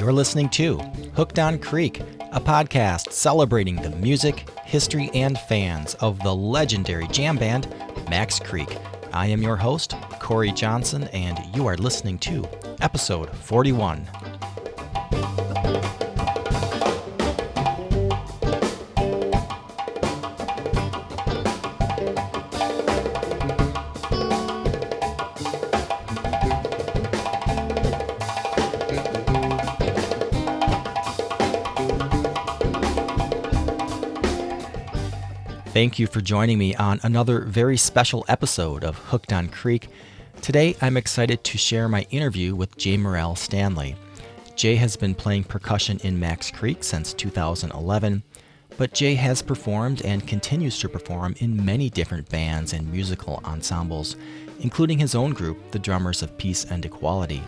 You're listening to Hooked on Creek, a podcast celebrating the music, history, and fans of the legendary jam band Max Creek. I am your host, Korre Johnson, and you are listening to episode 41. Thank you for joining me on another very special episode of Hooked on Creek. Today, I'm excited to share my interview with Jamemurrell Stanley. Jay has been playing percussion in Max Creek since 2011, but Jay has performed and continues to perform in many different bands and musical ensembles, including his own group, the Drummers of Peace and Equality.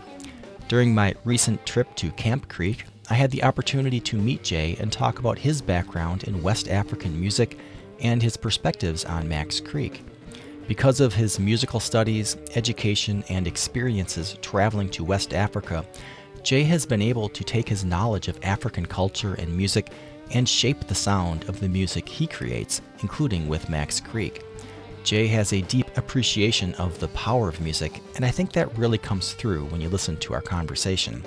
During my recent trip to Camp Creek, I had the opportunity to meet Jay and talk about his background in West African music and his perspectives on Max Creek. Because of his musical studies, education, and experiences traveling to West Africa, Jay has been able to take his knowledge of African culture and music and shape the sound of the music he creates, including with Max Creek. Jay has a deep appreciation of the power of music, and I think that really comes through when you listen to our conversation.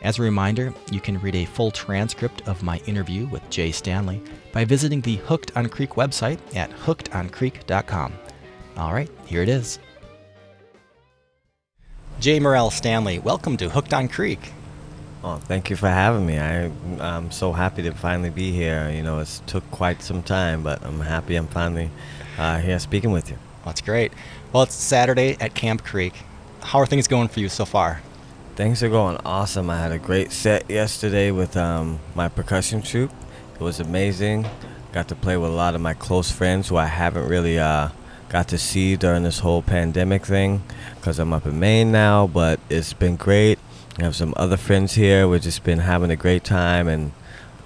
As a reminder, you can read a full transcript of my interview with Jay Stanley by visiting the Hooked on Creek website at hookedoncreek.com. All right, here it is. Jamemurrell Stanley, welcome to Hooked on Creek. Oh, thank you for having me. I'm so happy to finally be here. You know, it's took quite some time, but I'm happy I'm finally here speaking with you. That's great. Well, it's Saturday at Camp Creek. How are things going for you so far? Things are going awesome. I had a great set yesterday with my percussion troupe. It was amazing. Got to play with a lot of my close friends who I haven't really got to see during this whole pandemic thing because I'm up in Maine now, but it's been great. I have some other friends here. We've just been having a great time and,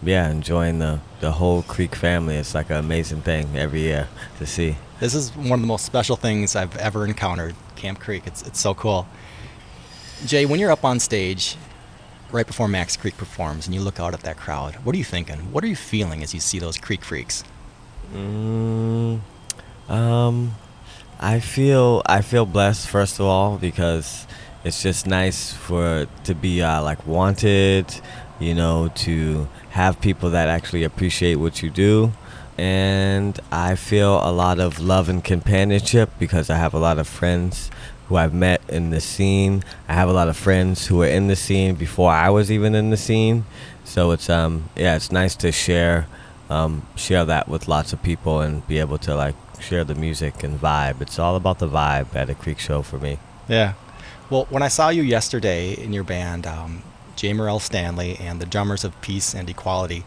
yeah, enjoying the whole Creek family. It's like an amazing thing every year to see. This is one of the most special things I've ever encountered, Camp Creek. It's so cool. Jay, when you're up on stage right before Max Creek performs and you look out at that crowd, what are you thinking? What are you feeling as you see those Creek freaks? I feel blessed, first of all, because it's just nice to be like wanted, you know, to have people that actually appreciate what you do. And I feel a lot of love and companionship because I have a lot of friends who I've met in the scene. I have a lot of friends who were in the scene before I was even in the scene. So it's it's nice to share that with lots of people and be able to like share the music and vibe. It's all about the vibe at a Creek show for me. Yeah. Well, when I saw you yesterday in your band, Jamemurrell Stanley and the Drummers of Peace and Equality,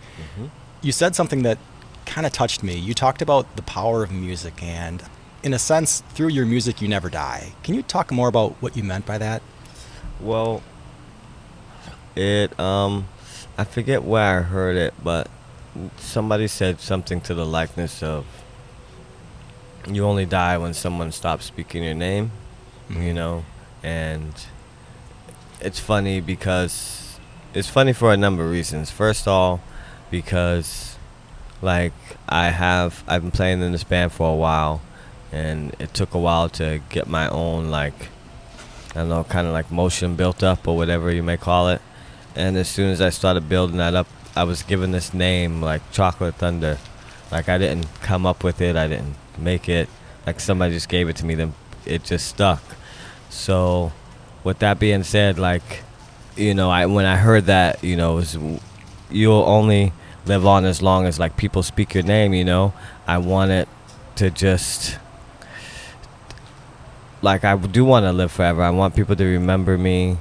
you said something that kind of touched me. You talked about the power of music and, in a sense, through your music you never die. Can you talk more about what you meant by that? Well, I forget where I heard it, but somebody said something to the likeness of, you only die when someone stops speaking your name, you know, and it's funny for a number of reasons. First of all, because like I've been playing in this band for a while, and it took a while to get my own, like, I don't know, kind of like motion built up or whatever you may call it. And as soon as I started building that up, I was given this name, like Chocolate Thunder. Like, I didn't come up with it, I didn't make it. Like, somebody just gave it to me, then it just stuck. So with that being said, like, you know, when I heard that, you know, you'll only live on as long as like people speak your name, you know. I want it to just, like, I do want to live forever. I want people to remember me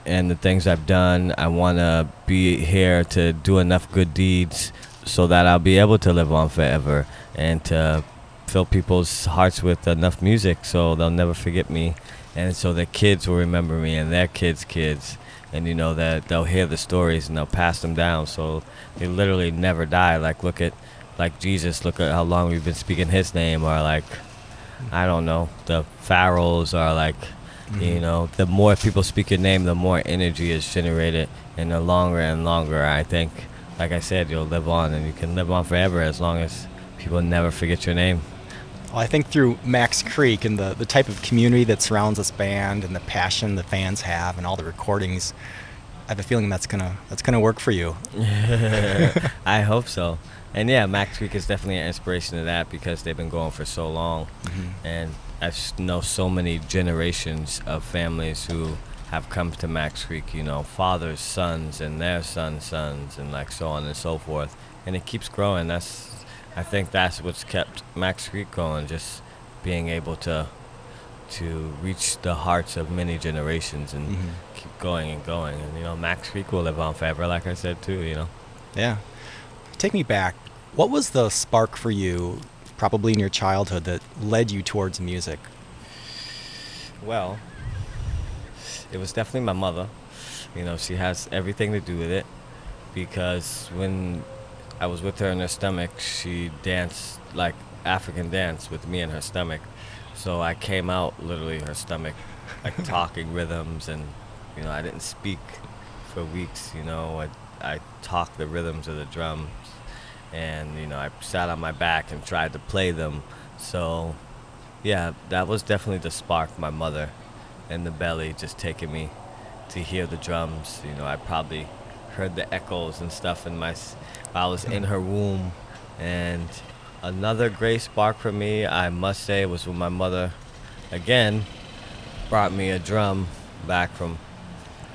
and the things I've done. I want to be here to do enough good deeds so that I'll be able to live on forever and to fill people's hearts with enough music so they'll never forget me, and so their kids will remember me and their kids' kids, and you know that they'll hear the stories and they'll pass them down so they literally never die. Like, look at like Jesus, look at how long we've been speaking his name, or like, I don't know, the pharaohs, or like You know, the more people speak your name, the more energy is generated, and the longer and longer, I think, like I said, you'll live on, and you can live on forever as long as people never forget your name. Well, I think through Max Creek and the type of community that surrounds this band and the passion the fans have and all the recordings, I have a feeling that's gonna work for you. I hope so. And yeah, Max Creek is definitely an inspiration to that because they've been going for so long. And I know so many generations of families who have come to Max Creek, you know, fathers, sons, and their sons' sons, and like so on and so forth. And it keeps growing. I think that's what's kept Max Creek going, just being able to reach the hearts of many generations and keep going and going. And, you know, Max Creek will live on forever, like I said, too, you know. Yeah. Take me back. What was the spark for you, probably in your childhood, that led you towards music? Well, it was definitely my mother. You know, she has everything to do with it because when I was with her in her stomach, she danced like African dance with me in her stomach. So I came out literally her stomach, like talking rhythms, and, you know, I didn't speak for weeks, you know. I talked the rhythms of the drums, and, you know, I sat on my back and tried to play them. So, yeah, that was definitely the spark, my mother in the belly just taking me to hear the drums. You know, I probably heard the echoes and stuff while I was in her womb. And another great spark for me, I must say, was when my mother, again, brought me a drum back from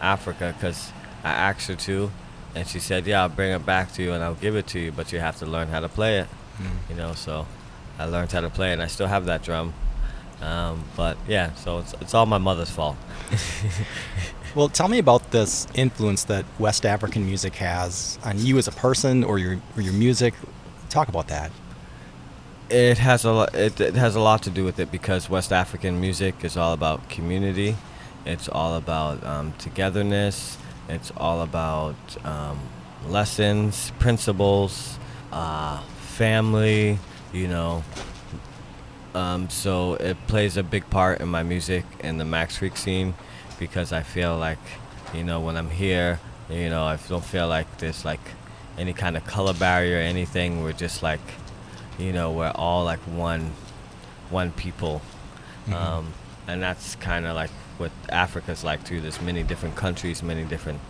Africa because I asked her to. And she said, yeah, I'll bring it back to you and I'll give it to you, but you have to learn how to play it. You know, so I learned how to play it, and I still have that drum. But yeah, so it's all my mother's fault. Well, tell me about this influence that West African music has on you as a person or your music. Talk about that. It has a lot. It has a lot to do with it because West African music is all about community. It's all about togetherness. It's all about lessons, principles, family. You know. So it plays a big part in my music in the Max Creek scene because I feel like, you know, when I'm here, you know, I don't feel like there's like any kind of color barrier or anything. We're just like, you know, we're all like one people. And that's kind of like what Africa's like too. There's many different countries, many different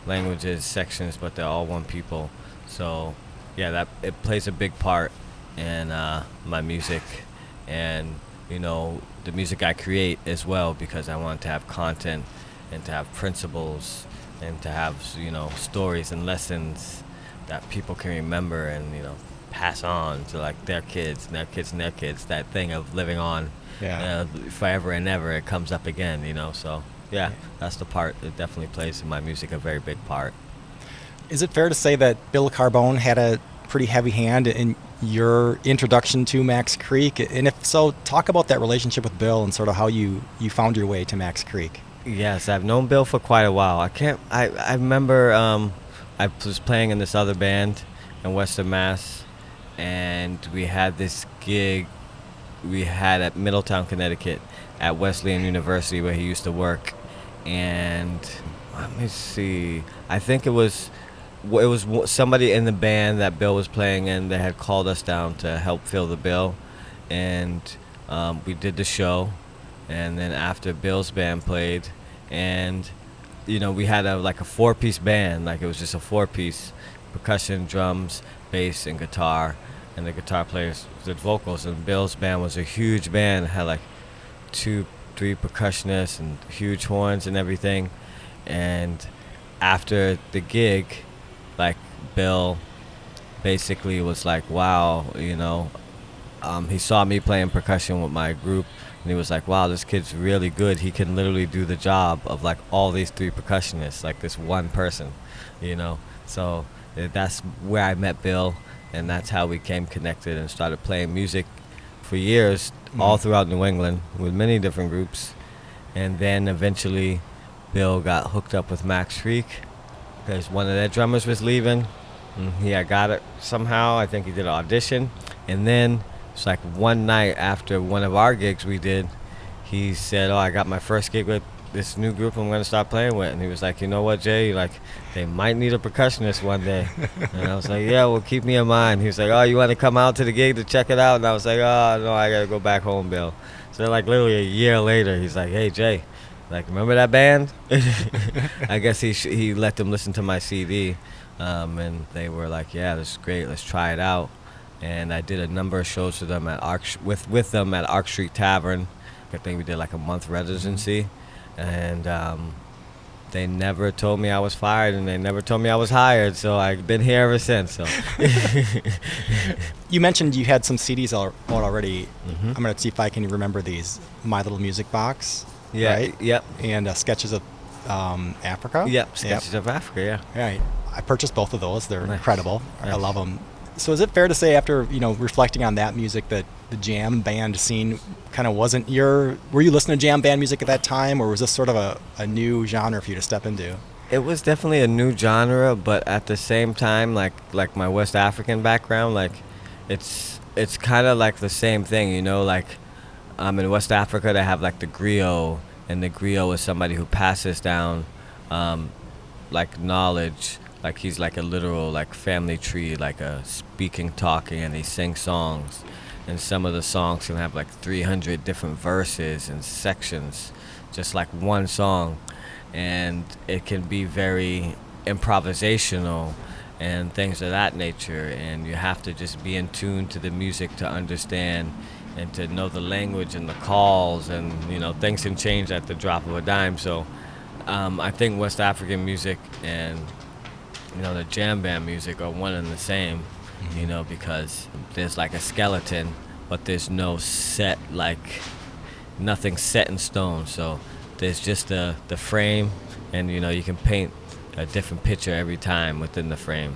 languages, sections, but they're all one people. So yeah, that it plays a big part in my music. And, you know, the music I create as well because I want to have content and to have principles and to have, you know, stories and lessons that people can remember and, you know, pass on to like their kids and their kids and their kids. That thing of living on forever and ever, it comes up again, you know. So yeah, that's the part that definitely plays in my music a very big part. Is it fair to say that Bill Carbone had a pretty heavy hand in your introduction to Max Creek? And if so, talk about that relationship with Bill and sort of how you found your way to Max Creek. Yes, I've known Bill for quite a while. I remember I was playing in this other band in Western Mass, and we had this gig we had at Middletown, Connecticut at Wesleyan University where he used to work. And let me see, I think it was somebody in the band that Bill was playing in that had called us down to help fill the bill, and we did the show. And then after Bill's band played, and you know, we had a 4-piece band, like it was just a 4-piece, percussion, drums, bass, and guitar, and the guitar players did vocals. And Bill's band was a huge band, it had like 2-3 percussionists and huge horns and everything. And after the gig, like, Bill basically was like, wow, you know, he saw me playing percussion with my group, and he was like, wow, this kid's really good. He can literally do the job of like all these 3 percussionists, like this one person, you know. So that's where I met Bill, and that's how we came connected and started playing music for years, all throughout New England with many different groups. And then eventually Bill got hooked up with Max Creek because one of their drummers was leaving. He had got it somehow. I think he did an audition. And then it's like one night after one of our gigs we did, he said, "Oh, I got my first gig with this new group I'm gonna start playing with," and he was like, "You know what, Jay? Like, they might need a percussionist one day." And I was like, "Yeah, well, keep me in mind." He was like, "Oh, you want to come out to the gig to check it out?" And I was like, "Oh, no, I gotta go back home, Bill." So like literally a year later, he's like, "Hey, Jay, like, remember that band?" I guess he let them listen to my CD, and they were like, "Yeah, this is great. Let's try it out." And I did a number of shows with them at with them at Arc Street Tavern. I think we did like a month residency, and they never told me I was fired, and they never told me I was hired. So I've been here ever since. So You mentioned you had some CDs already. Mhm. I'm going to see if I can remember these. My Little Music Box, yeah, right? yep, And Sketches of Africa. yep. Sketches of Africa, yeah. Right. I purchased both of those. They're Nice. incredible. I Nice. love them. So is it fair to say, after reflecting on that music, that the jam band scene kind of wasn't your? Were you listening to jam band music at that time, or was this sort of a new genre for you to step into? It was definitely a new genre, but at the same time, like my West African background, like it's kind of like the same thing, you know. Like in West Africa, they have like the griot, and the griot is somebody who passes down like knowledge. Like he's like a literal like family tree, like a speaking, talking, and they sing songs. And some of the songs can have like 300 different verses and sections, just like one song. And it can be very improvisational and things of that nature. And you have to just be in tune to the music to understand and to know the language and the calls. And, things can change at the drop of a dime. So I think West African music and the jam band music are one and the same, because there's like a skeleton, but there's no set, like nothing set in stone. So there's just the frame, and you can paint a different picture every time within the frame.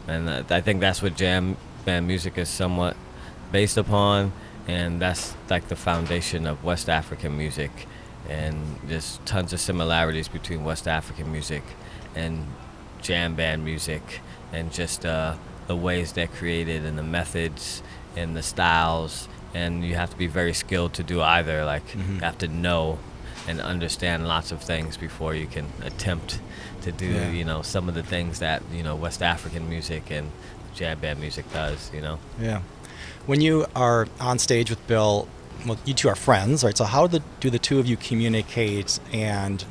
And I think that's what jam band music is somewhat based upon, and that's like the foundation of West African music. And there's tons of similarities between West African music and jam band music, and just the ways they're created and the methods and the styles. And you have to be very skilled to do either. Like you have to know and understand lots of things before you can attempt to do some of the things that West African music and jam band music does. Yeah. When you are on stage with Bill, well, you two are friends, right? So how do the two of you communicate and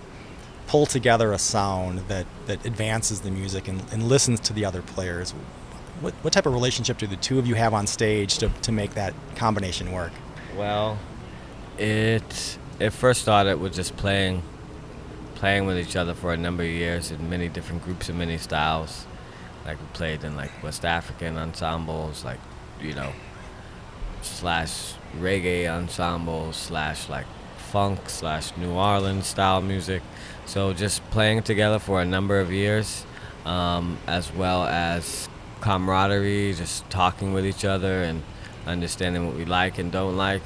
pull together a sound that advances the music and listens to the other players? What type of relationship do the two of you have on stage to make that combination work? Well, it first started with just playing with each other for a number of years in many different groups and many styles. Like we played in like West African ensembles, like slash reggae ensembles, slash like funk, slash New Orleans style music. So just playing together for a number of years, as well as camaraderie, just talking with each other and understanding what we like and don't like.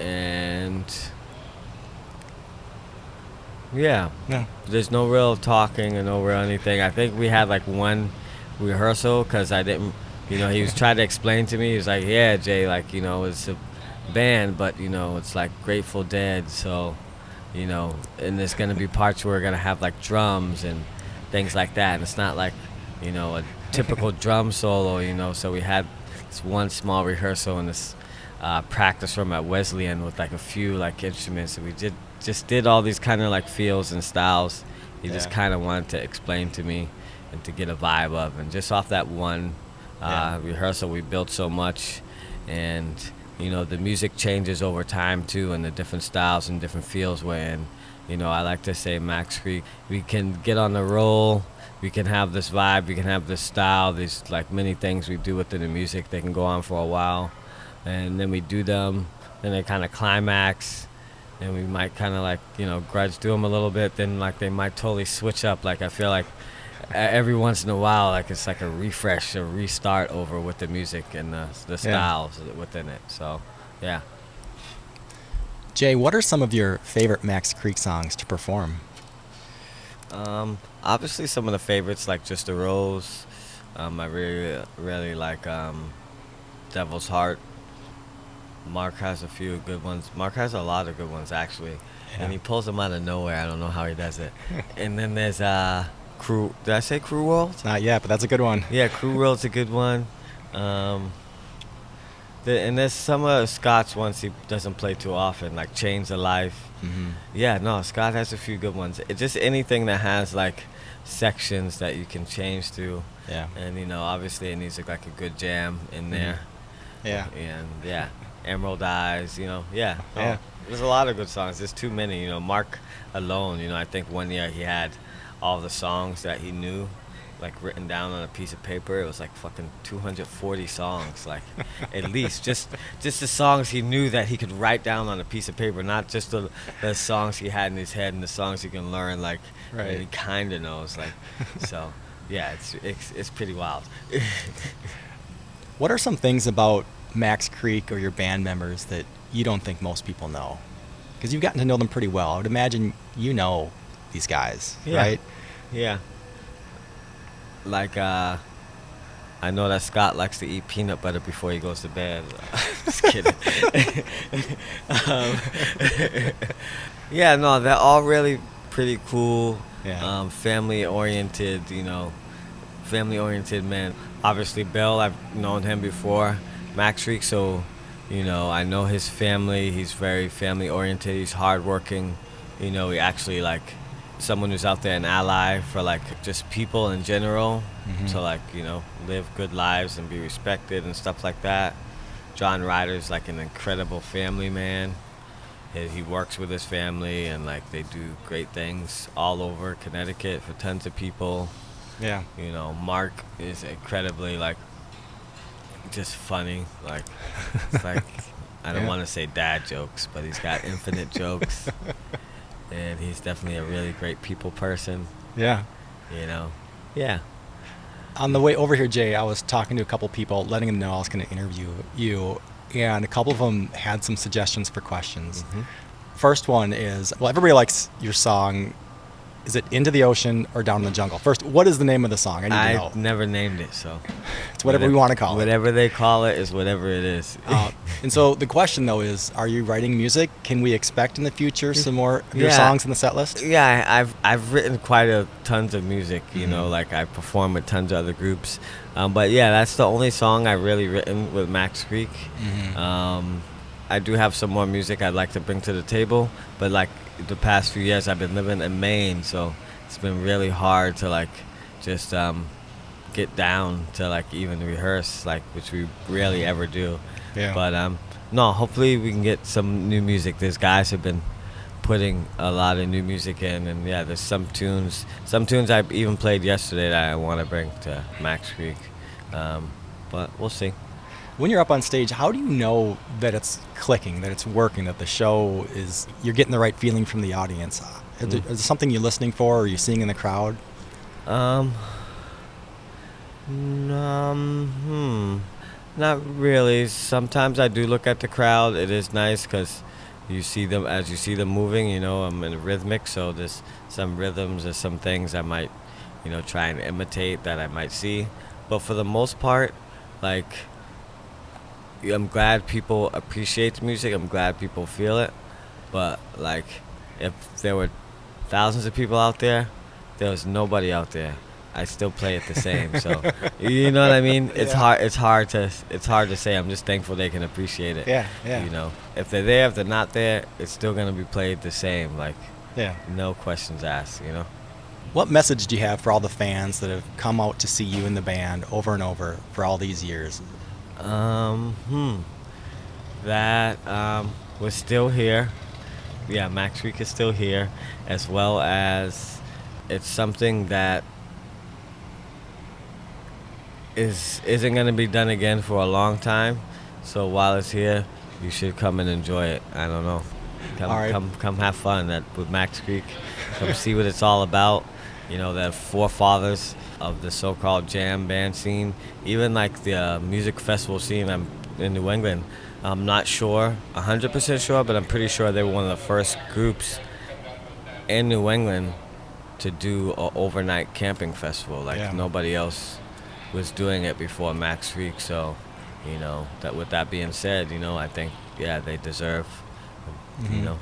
And yeah, there's no real talking and no real anything. I think we had like one rehearsal because I didn't, he was trying to explain to me. He was like, "Yeah, Jay, like, it's a band, but, it's like Grateful Dead, so, and there's going to be parts where we're going to have like drums and things like that. And it's not like, a typical drum solo, so we had this one small rehearsal in this practice room at Wesleyan with like a few like instruments, and we did all these kind of like feels and styles. He just kind of wanted to explain to me and to get a vibe of, and just off that one rehearsal we built so much. And the music changes over time too, and the different styles and different feels we're in. I like to say Max Creek, we can get on the roll, we can have this vibe, we can have this style, these like many things we do within the music. They can go on for a while, and then we do them, then they kind of climax, and we might kind of like grudge do them a little bit, then like they might totally switch up. Like I feel like every once in a while, like it's like a refresh, a restart over with the music and the styles within it. So yeah. Jay, what are some of your favorite Max Creek songs to perform? Obviously some of the favorites, like Just a Rose. I really like Devil's Heart. Mark has a few good ones. Mark has a lot of good ones, actually. Yeah. And he pulls them out of nowhere. I don't know how he does it. And then there's Crew. Did I say Crew World? Not yet, but that's a good one. Yeah, Crew World's a good one. And there's some of Scott's ones he doesn't play too often, like Chains of Life. Mm-hmm. Yeah, no, Scott has a few good ones. It's just anything that has like sections that you can change to. Yeah. And, you know, obviously it needs like a good jam in there. Yeah. And, yeah, Emerald Eyes, you know, yeah. No, Yeah. There's a lot of good songs. There's too many, you know. Mark alone, you know, I think one year he had all the songs that he knew, like written down on a piece of paper. It was like fucking 240 songs, like at least just the songs he knew that he could write down on a piece of paper, not just the songs he had in his head and the songs he can learn, like Right. that he kind of knows, like. So yeah, it's pretty wild. What are some things about Max Creek or your band members that you don't think most people know? Because you've gotten to know them pretty well. I would imagine you know these guys, Yeah. right? Yeah. Like, I know that Scott likes to eat peanut butter before he goes to bed. Just kidding. um, yeah, no, they're all really pretty cool. Yeah. Family-oriented, you know, family-oriented men. Obviously, Bill, I've known him before. Max Reek, so, you know, I know his family. He's very family-oriented. He's hardworking. You know, he actually, like, someone who's out there, an ally for, like, just people in general to, like, you know, live good lives and be respected and stuff like that. John Ryder's, like, an incredible family man. He works with his family, and, like, they do great things all over Connecticut for tons of people. Yeah. You know, Mark is incredibly, like, just funny. Like, it's like, I don't Yeah. want to say dad jokes, but he's got infinite jokes. And he's definitely a really great people person, Yeah. you know. Yeah. On the way over here, Jay, I was talking to a couple people, letting them know I was going to interview you, and a couple of them had some suggestions for questions. Mm-hmm. First one is, well, everybody likes your song. Is it Into the Ocean or Down in the Jungle? First, what is the name of the song? I need to know. I've never named it, so. It's whatever we want to call it. Whatever they call it is whatever it is. And so the question, though, is, are you writing music? Can we expect in the future some more of your Yeah. songs in the set list? Yeah, I've written tons of music, you know, like I perform with tons of other groups. But yeah, that's the only song I've really written with Max Creek. I do have some more music I'd like to bring to the table, but like the past few years I've been living in Maine, so it's been really hard to like just get down to like even rehearse, like, which we rarely ever do. Yeah. But no, hopefully we can get some new music. There's guys who've been putting a lot of new music in, and yeah, there's some tunes I even played yesterday that I want to bring to Max Creek. But we'll see. When you're up on stage, how do you know that it's clicking, that it's working, that the show is, you're getting the right feeling from the audience? Is there something you're listening for, or are you seeing in the crowd? Not really. Sometimes I do look at the crowd. It is nice because you see them, as you see them moving, you know, I'm in rhythmic, so there's some rhythms or some things I might, you know, try and imitate that I might see. But for the most part, like, I'm glad people appreciate the music. I'm glad people feel it. But, like, if there were thousands of people out there, there was nobody out there, I still play it the same. So, you know what I mean? It's hard. It's hard to say. I'm just thankful they can appreciate it. Yeah. You know, if they're there, if they're not there, it's still gonna be played the same. Like, Yeah. no questions asked. You know. What message do you have for all the fans that have come out to see you in the band over and over for all these years? That we're still here. Yeah, Max Week is still here, as well as it's something that isn't going to be done again for a long time. So while it's here, you should come and enjoy it. I don't know. Come, All right. come have fun with Max Creek. Come see what it's all about. You know, the forefathers of the so-called jam band scene, even like the music festival scene in New England. I'm not sure, 100% sure, but I'm pretty sure they were one of the first groups in New England to do an overnight camping festival. Like, nobody else was doing it before Max Creek. So, you know, that with that being said, you know, I think yeah, they deserve, you know,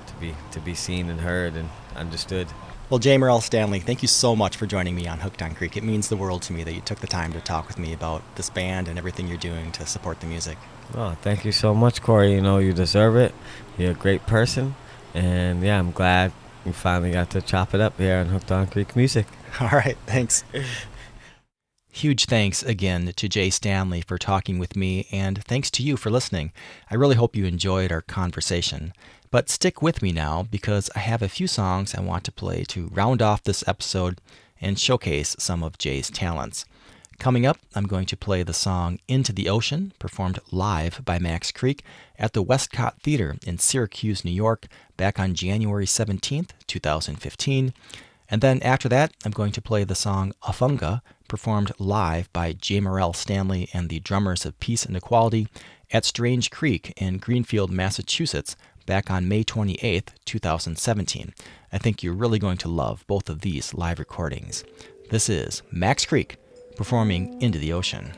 to be seen and heard and understood. Well, Jamemurrell Stanley, thank you so much for joining me on Hooked on Creek. It means the world to me that you took the time to talk with me about this band and everything you're doing to support the music. Oh, thank you so much, Korre. You know, you deserve it. You're a great person. And yeah, I'm glad we finally got to chop it up here on Hooked on Creek Music. All right, thanks. Huge thanks again to Jay Stanley for talking with me, and thanks to you for listening. I really hope you enjoyed our conversation. But stick with me now, because I have a few songs I want to play to round off this episode and showcase some of Jay's talents. Coming up, I'm going to play the song Into the Ocean, performed live by Max Creek at the Westcott Theater in Syracuse, New York, back on January 17th, 2015. And then after that, I'm going to play the song Afunga, performed live by Jamemurrell Stanley and the Drummers of Peace and Equality at Strange Creek in Greenfield, Massachusetts, back on May 28th, 2017. I think you're really going to love both of these live recordings. This is Max Creek performing Into the Ocean.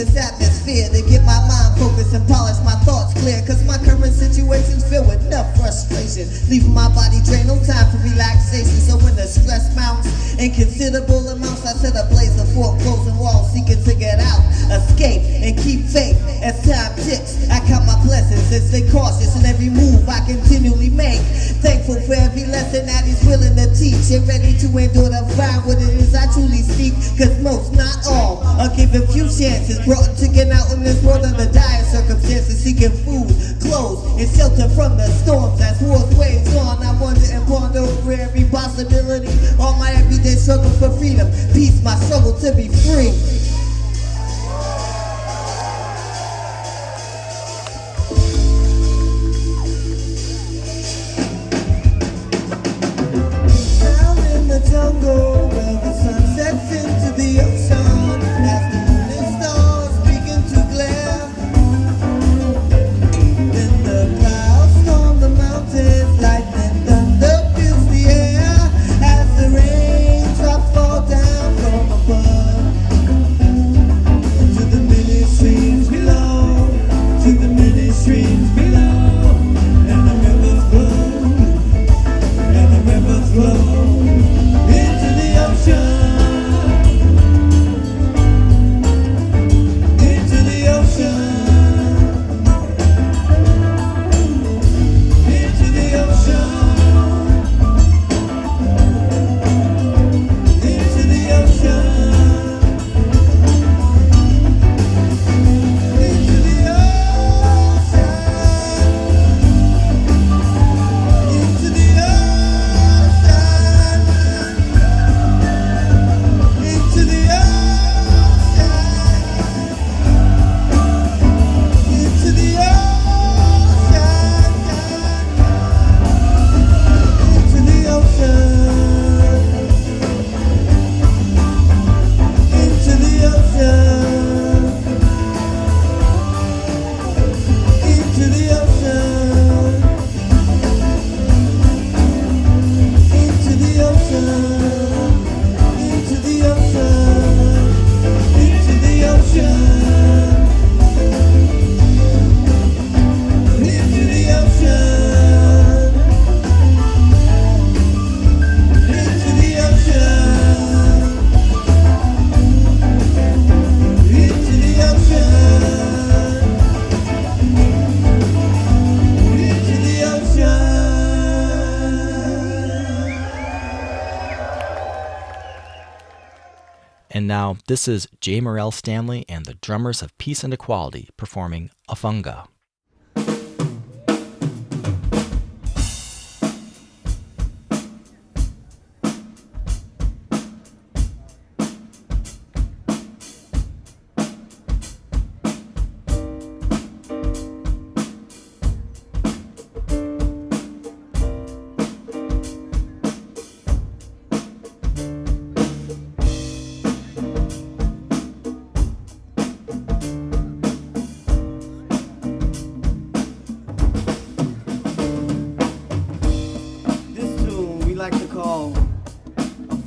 this atmosphere to get my mind focused and polish my thoughts clear. Cause my current situation's filled with enough frustration, leaving my body drained, no time for relaxation. So when the stress mounts in considerable amounts, I set a blaze of four closing walls, seeking to get out, escape, and keep faith. As time ticks, I count my blessings and stay cautious in every move I continually make. Thankful for every lesson that he's willing to teach, and ready to endure to find what it is I truly seek. Cause most, not all, are given few chances, brought to get out in this world under dire circumstances, seeking food, clothes, and shelter from the storms as war's waves on. I wonder and ponder over every possibility, all my everyday struggle for freedom, peace, my struggle to be free. Jungle where the sun sets into the ocean as the moon and stars begin to glare. Then the clouds storm the mountains, lightning thunder fills the air as the raindrops fall down from above. To the many streams below, to the many streams below, and the rivers flow, and the rivers flow. And now, this is Jamemurrell Stanley and the Drummers of Peace and Equality performing Afunga.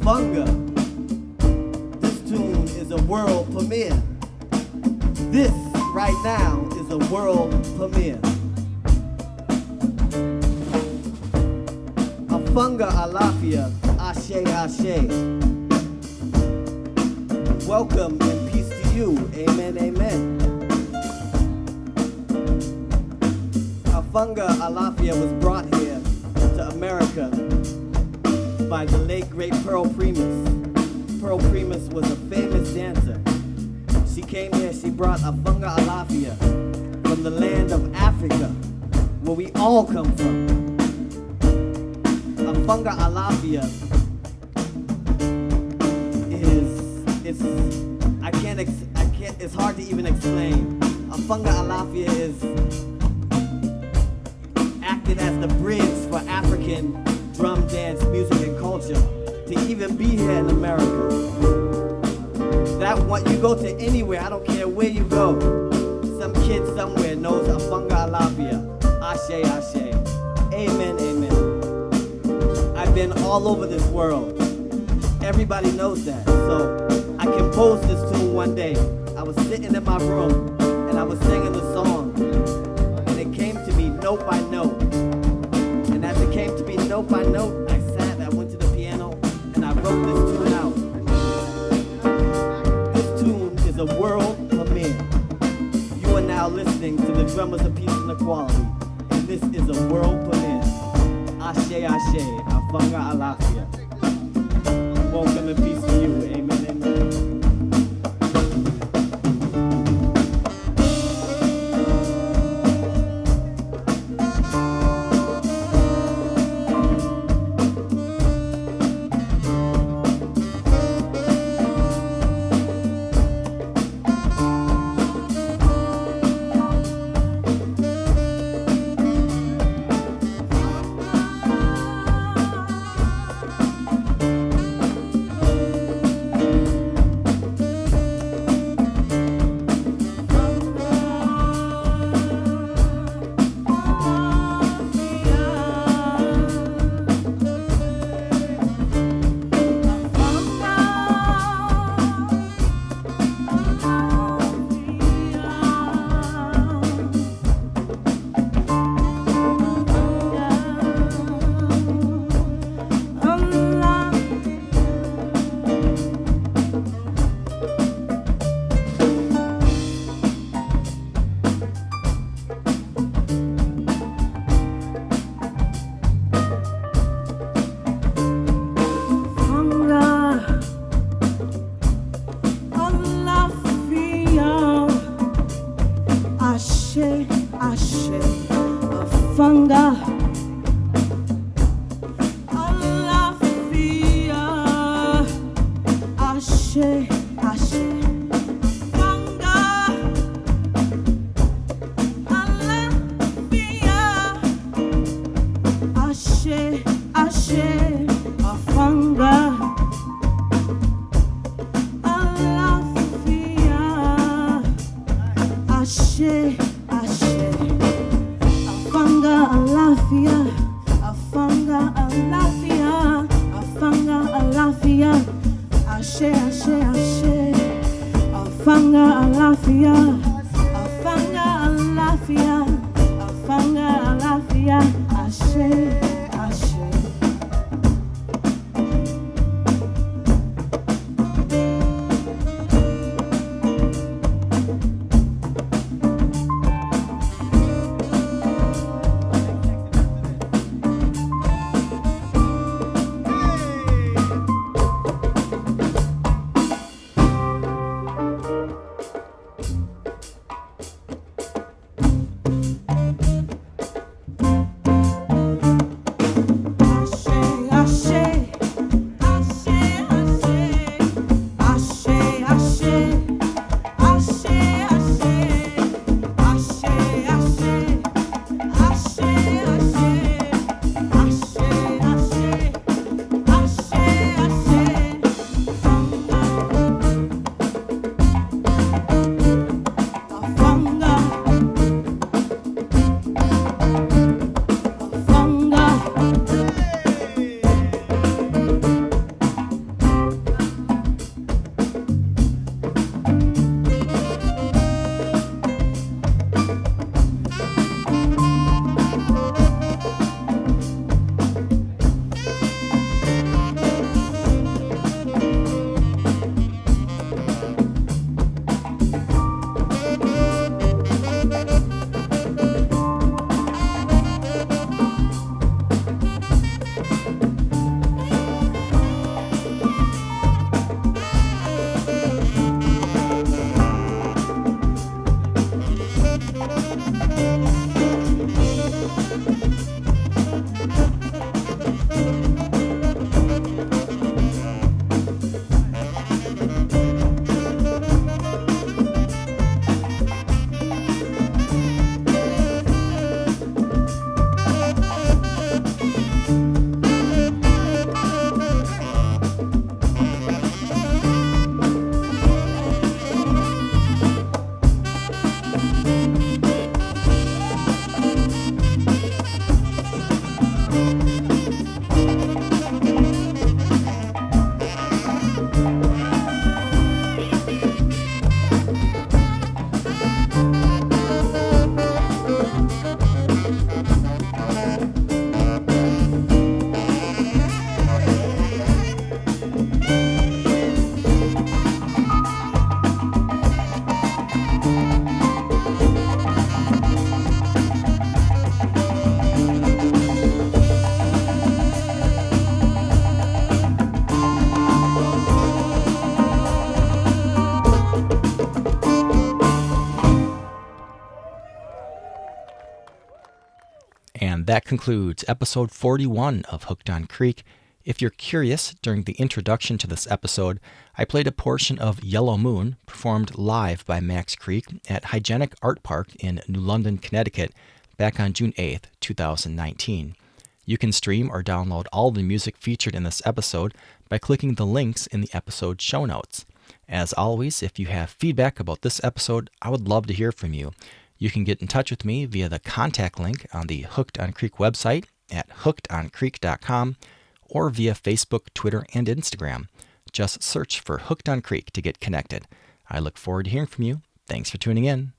Afunga. This tune is a world premiere. This right now is a world premiere. Afunga alafia, ashe ashe. Welcome and peace to you. Amen, amen. Afunga alafia was brought here to America by the late great Pearl Primus. Pearl Primus was a famous dancer. She came here, she brought Afunga alafia from the land of Africa, where we all come from. Afunga alafia it's hard to even explain. Afunga alafia is acted as the bridge for African drum, dance, music, and culture to even be here in America. That what you go to anywhere, I don't care where you go, some kid somewhere knows Afunga alafia. Ashe, ashe. Amen, amen. I've been all over this world. Everybody knows that. So I composed this tune one day. I was sitting in my room and I was singing the song, and it came to me note by note. And as it came to me note by note, I went to the piano and I wrote this tune out. This tune is a world premiere. You are now listening to the Drummers of Peace and Equality, and this is a world premiere. Ashe, Ashe, Afunga Alafia. Welcome and peace to you. Amen, amen. Afunga, Alafia, Ashe, Ashe, Afunga, Alafia, Ashe, Ashe, Afunga, Alafia, Ashe, Ashe. Afunga Alafia, Afunga Alafia, Afunga Alafia, Ashe, Ashe, Ashe, Afunga Alafia, Afunga Alafia, Afunga Alafia, Ashe, Ashe. And that concludes episode 41 of Hooked on Creek. If you're curious, during the introduction to this episode, I played a portion of Yellow Moon, performed live by Max Creek at Hygienic Art Park in New London, Connecticut, back on June 8th, 2019. You can stream or download all the music featured in this episode by clicking the links in the episode show notes. As always, if you have feedback about this episode, I would love to hear from you. You can get in touch with me via the contact link on the Hooked on Creek website at hookedoncreek.com or via Facebook, Twitter, and Instagram. Just search for Hooked on Creek to get connected. I look forward to hearing from you. Thanks for tuning in.